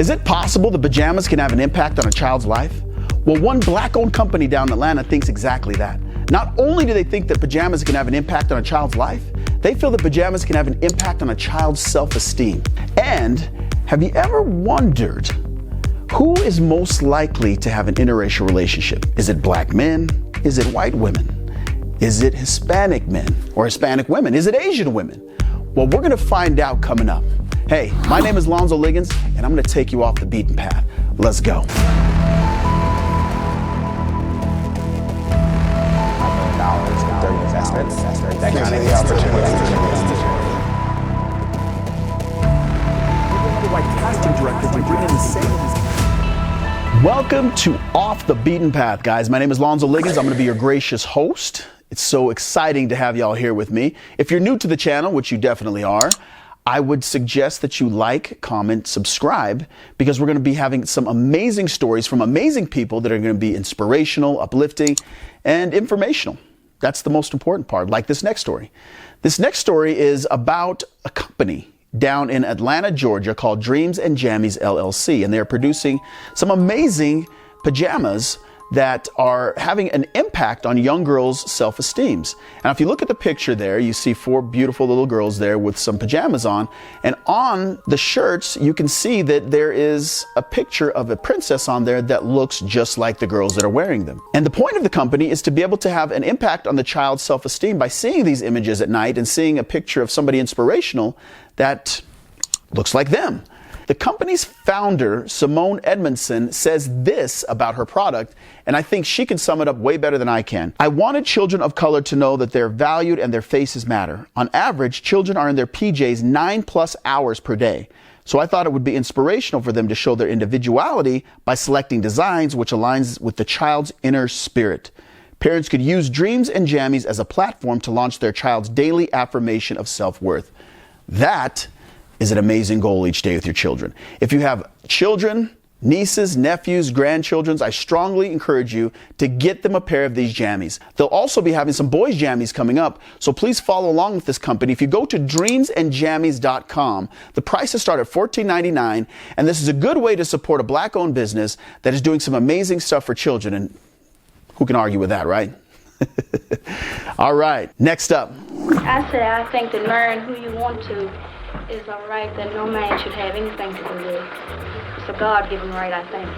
Is it possible that pajamas can have an impact on a child's life? Well, one black-owned company down in Atlanta thinks exactly that. Not only do they think that pajamas can have an impact on a child's life, they feel that pajamas can have an impact on a child's self-esteem. And have you ever wondered who is most likely to have an interracial relationship? Is it black men? Is it white women? Is it Hispanic men or Hispanic women? Is it Asian women? Well, we're gonna find out coming up. Hey, my name is Lonzo Liggins, and I'm gonna take you off the beaten path. Let's go. That kind of the opportunity. Welcome to Off the Beaten Path, guys. My name is Lonzo Liggins. I'm going to be your gracious host. It's so exciting to have y'all here with me. If you're new to the channel, which you definitely are, I would suggest that you like, comment, subscribe, because we're going to be having some amazing stories from amazing people that are going to be inspirational, uplifting, and informational. That's the most important part, like this next story. This next story is about a company down in Atlanta, Georgia called Dreams and Jammies LLC, and they're producing some amazing pajamas that are having an impact on young girls' self-esteems. And if you look at the picture there, you see 4 beautiful little girls there with some pajamas on, and on the shirts you can see that there is a picture of a princess on there that looks just like the girls that are wearing them. And the point of the company is to be able to have an impact on the child's self-esteem by seeing these images at night and seeing a picture of somebody inspirational that looks like them. The company's founder, Simone Edmondson, says this about her product, and I think she can sum it up way better than I can. I wanted children of color to know that they're valued and their faces matter. On average, children are in their PJs 9+ hours per day. So I thought it would be inspirational for them to show their individuality by selecting designs which aligns with the child's inner spirit. Parents could use Dreams and Jammies as a platform to launch their child's daily affirmation of self-worth. That is an amazing goal each day with your children. If you have children, nieces, nephews, grandchildren, I strongly encourage you to get them a pair of these jammies. They'll also be having some boys jammies coming up, so please follow along with this company. If you go to dreamsandjammies.com, the prices start at $14.99, and this is a good way to support a black-owned business that is doing some amazing stuff for children, and who can argue with that, right? All right, next up. I think that marrying who you want to is a right that no man should have anything to do with. It's a God-given right, I think.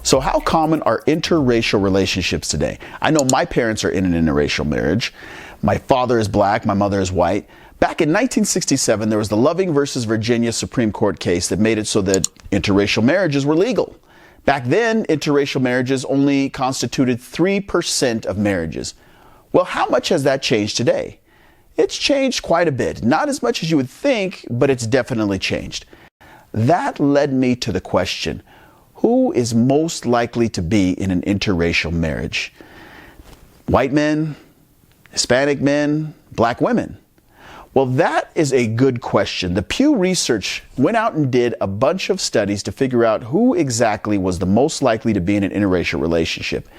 So how common are interracial relationships today? I know my parents are in an interracial marriage. My father is black, my mother is white. Back in 1967, there was the Loving versus Virginia Supreme Court case that made it so that interracial marriages were legal. Back then, interracial marriages only constituted 3% of marriages. Well, how much has that changed today? It's changed quite a bit. Not as much as you would think, but it's definitely changed. That led me to the question, who is most likely to be in an interracial marriage? White men, Hispanic men, black women? Well, that is a good question. The Pew Research went out and did a bunch of studies to figure out who exactly was the most likely to be in an interracial relationship.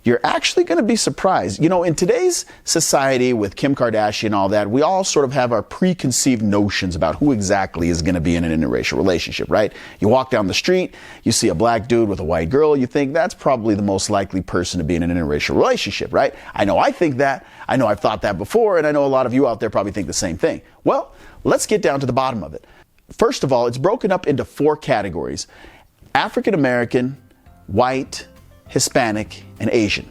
You're actually going to be surprised. You know, in today's society with Kim Kardashian and all that, we all sort of have our preconceived notions about who exactly is going to be in an interracial relationship, right? You walk down the street, you see a black dude with a white girl, you think that's probably the most likely person to be in an interracial relationship, right? I know I think that. I know I've thought that before, and I know a lot of you out there probably think the same thing. Well, let's get down to the bottom of it. First of all, it's broken up into 4 categories: African American, white, Hispanic, and Asian.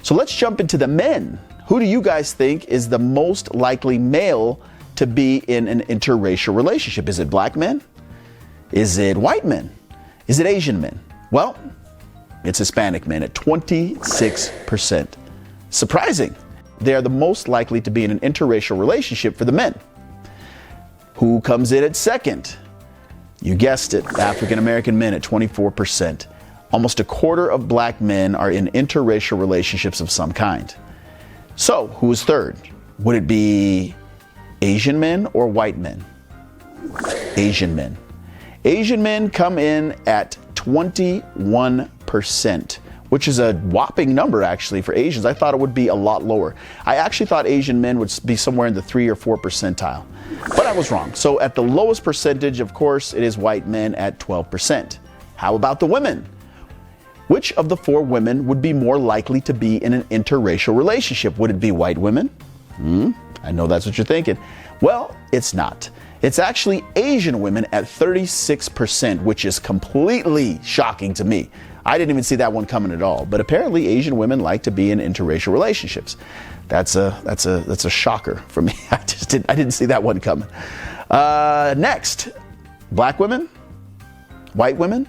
So let's jump into the men. Who do you guys think is the most likely male to be in an interracial relationship? Is it black men? Is it white men? Is it Asian men? Well, it's Hispanic men at 26%. Surprising. They are the most likely to be in an interracial relationship for the men. Who comes in at second? You guessed it, African American men at 24%. Almost a quarter of black men are in interracial relationships of some kind. So, who is third? Would it be Asian men or white men? Asian men. Asian men come in at 21%, which is a whopping number actually for Asians. I thought it would be a lot lower. I actually thought Asian men would be somewhere in the 3 or 4 percentile, but I was wrong. So at the lowest percentage, of course, it is white men at 12%. How about the women? Which of the 4 women would be more likely to be in an interracial relationship? Would it be white women? I know that's what you're thinking. Well, it's not. It's actually Asian women at 36%, which is completely shocking to me. I didn't even see that one coming at all. But apparently Asian women like to be in interracial relationships. That's a shocker for me. I didn't see that one coming. Next, black women, white women.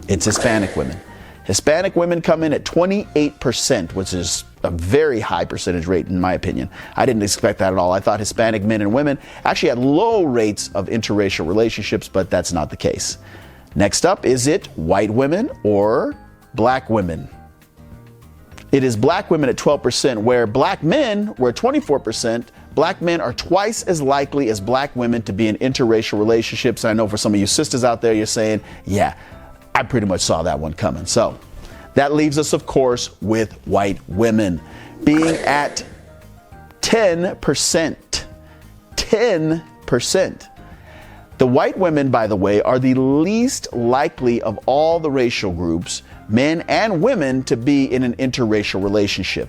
It's Hispanic women. Hispanic women come in at 28%, which is a very high percentage rate in my opinion. I didn't expect that at all. I thought Hispanic men and women actually had low rates of interracial relationships, but that's not the case. Next up, is it white women or black women? It is black women at 12%, where black men were 24%. Black men are twice as likely as black women to be in interracial relationships. I know for some of you sisters out there, you're saying, yeah, I pretty much saw that one coming. So that leaves us, of course, with white women being at 10%. 10%. The white women, by the way, are the least likely of all the racial groups, men and women, to be in an interracial relationship.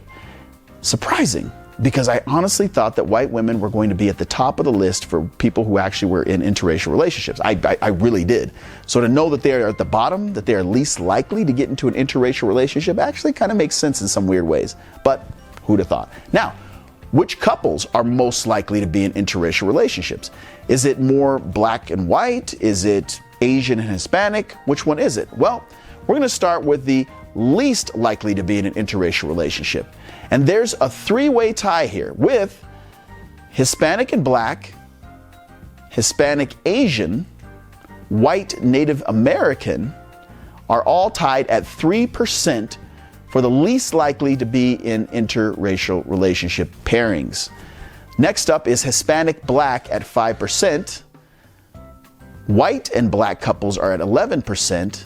Surprising, because I honestly thought that white women were going to be at the top of the list for people who actually were in interracial relationships. I really did. So to know that they are at the bottom, that they are least likely to get into an interracial relationship, actually kind of makes sense in some weird ways. But who'd have thought? Now, which couples are most likely to be in interracial relationships? Is it more black and white? Is it Asian and Hispanic? Which one is it? Well, we're going to start with the least likely to be in an interracial relationship. And there's a 3-way tie here with Hispanic and black, Hispanic Asian, white Native American are all tied at 3% for the least likely to be in interracial relationship pairings. Next up is Hispanic black at 5%. White and black couples are at 11%.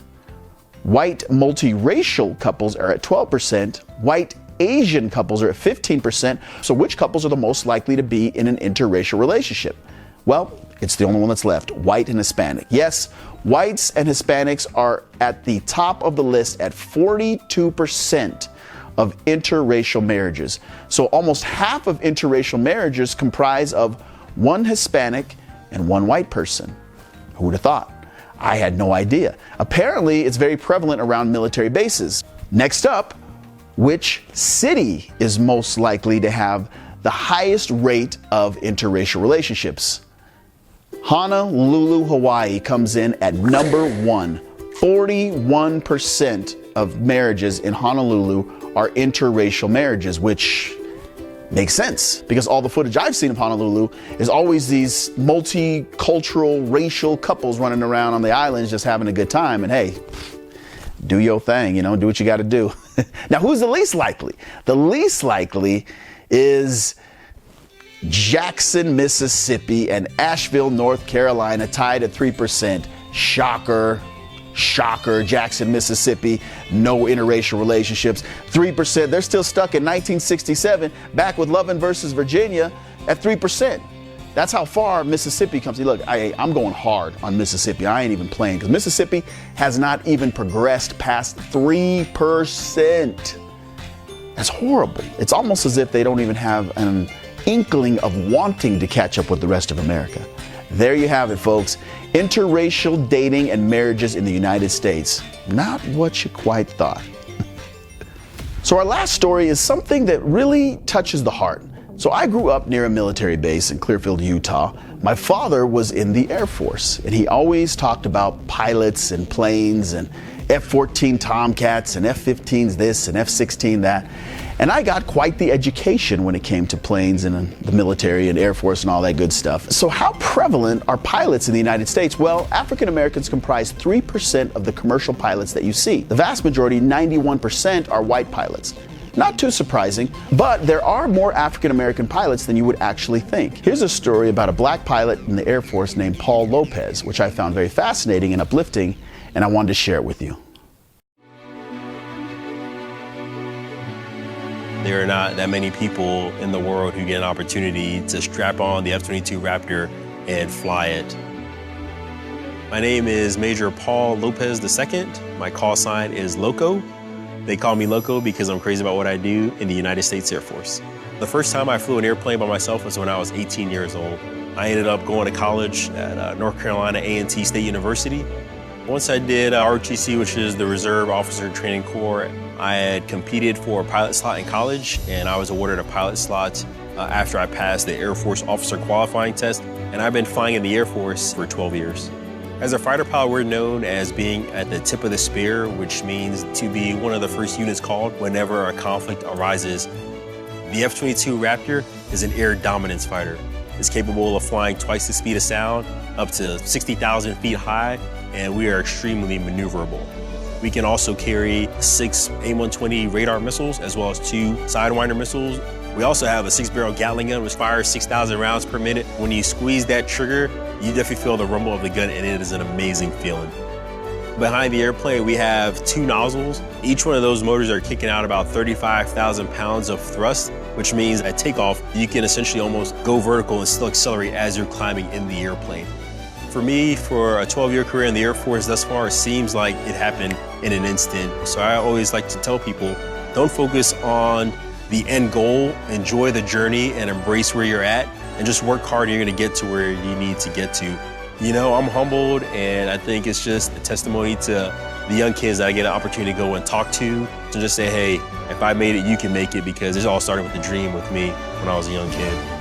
White multiracial couples are at 12%. White Asian couples are at 15%. So which couples are the most likely to be in an interracial relationship? Well, it's the only one that's left, white and Hispanic. Yes, whites and Hispanics are at the top of the list at 42% of interracial marriages. So almost half of interracial marriages comprise of one Hispanic and one white person. Who would have thought? I had no idea. Apparently, it's very prevalent around military bases. Next up, which city is most likely to have the highest rate of interracial relationships? Honolulu, Hawaii comes in at number 1. 41% of marriages in Honolulu are interracial marriages, which makes sense because all the footage I've seen of Honolulu is always these multicultural racial couples running around on the islands just having a good time. And hey, do your thing, do what you got to do. Now, who's the least likely? The least likely is Jackson, Mississippi and Asheville, North Carolina, tied at 3%. Shocker. Shocker. Jackson, Mississippi, no interracial relationships. 3%. They're still stuck in 1967, back with Lovin' versus Virginia at 3%. That's how far Mississippi comes. Look, I'm going hard on Mississippi. I ain't even playing because Mississippi has not even progressed past 3%. That's horrible. It's almost as if they don't even have an inkling of wanting to catch up with the rest of America. There you have it, folks. Interracial dating and marriages in the United States. Not what you quite thought. So our last story is something that really touches the heart. So I grew up near a military base in Clearfield, Utah. My father was in the Air Force, and he always talked about pilots and planes and F-14 Tomcats and F-15s this and F-16 that. And I got quite the education when it came to planes and the military and Air Force and all that good stuff. So how prevalent are pilots in the United States? Well, African Americans comprise 3% of the commercial pilots that you see. The vast majority, 91%, are white pilots. Not too surprising, but there are more African American pilots than you would actually think. Here's a story about a black pilot in the Air Force named Paul Lopez, which I found very fascinating and uplifting, and I wanted to share it with you. There are not that many people in the world who get an opportunity to strap on the F-22 Raptor and fly it. My name is Major Paul Lopez II. My call sign is Loco. They call me Loco because I'm crazy about what I do in the United States Air Force. The first time I flew an airplane by myself was when I was 18 years old. I ended up going to college at North Carolina A&T State University. Once I did ROTC, which is the Reserve Officer Training Corps, I had competed for a pilot slot in college, and I was awarded a pilot slot after I passed the Air Force Officer Qualifying Test, and I've been flying in the Air Force for 12 years. As a fighter pilot, we're known as being at the tip of the spear, which means to be one of the first units called whenever a conflict arises. The F-22 Raptor is an air dominance fighter. It's capable of flying twice the speed of sound, up to 60,000 feet high, and we are extremely maneuverable. We can also carry 6 AIM-120 radar missiles, as well as 2 Sidewinder missiles. We also have a 6-barrel Gatling gun, which fires 6,000 rounds per minute. When you squeeze that trigger, you definitely feel the rumble of the gun, and it is an amazing feeling. Behind the airplane, we have 2 nozzles. Each one of those motors are kicking out about 35,000 pounds of thrust, which means at takeoff, you can essentially almost go vertical and still accelerate as you're climbing in the airplane. For me, for a 12-year career in the Air Force thus far, it seems like it happened in an instant. So I always like to tell people, don't focus on the end goal, enjoy the journey and embrace where you're at, and just work hard and you're gonna get to where you need to get to. You know, I'm humbled, and I think it's just a testimony to the young kids that I get an opportunity to go and talk to just say, hey, if I made it, you can make it, because it all started with a dream with me when I was a young kid.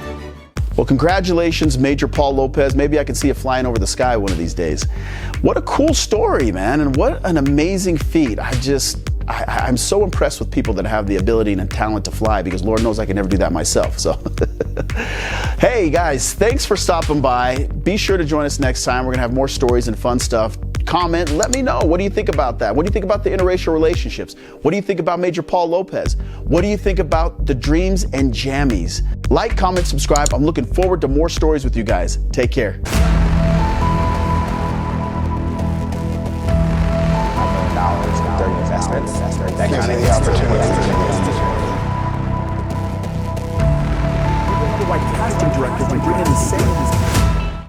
Well, congratulations, Major Paul Lopez. Maybe I can see you flying over the sky one of these days. What a cool story, man, and what an amazing feat. I'm so impressed with people that have the ability and talent to fly, because Lord knows I can never do that myself. So, hey guys, thanks for stopping by. Be sure to join us next time. We're gonna have more stories and fun stuff. Comment, let me know. What do you think about that? What do you think about the interracial relationships? What do you think about Major Paul Lopez? What do you think about the dreams and jammies? Like, comment, subscribe. I'm looking forward to more stories with you guys. Take care.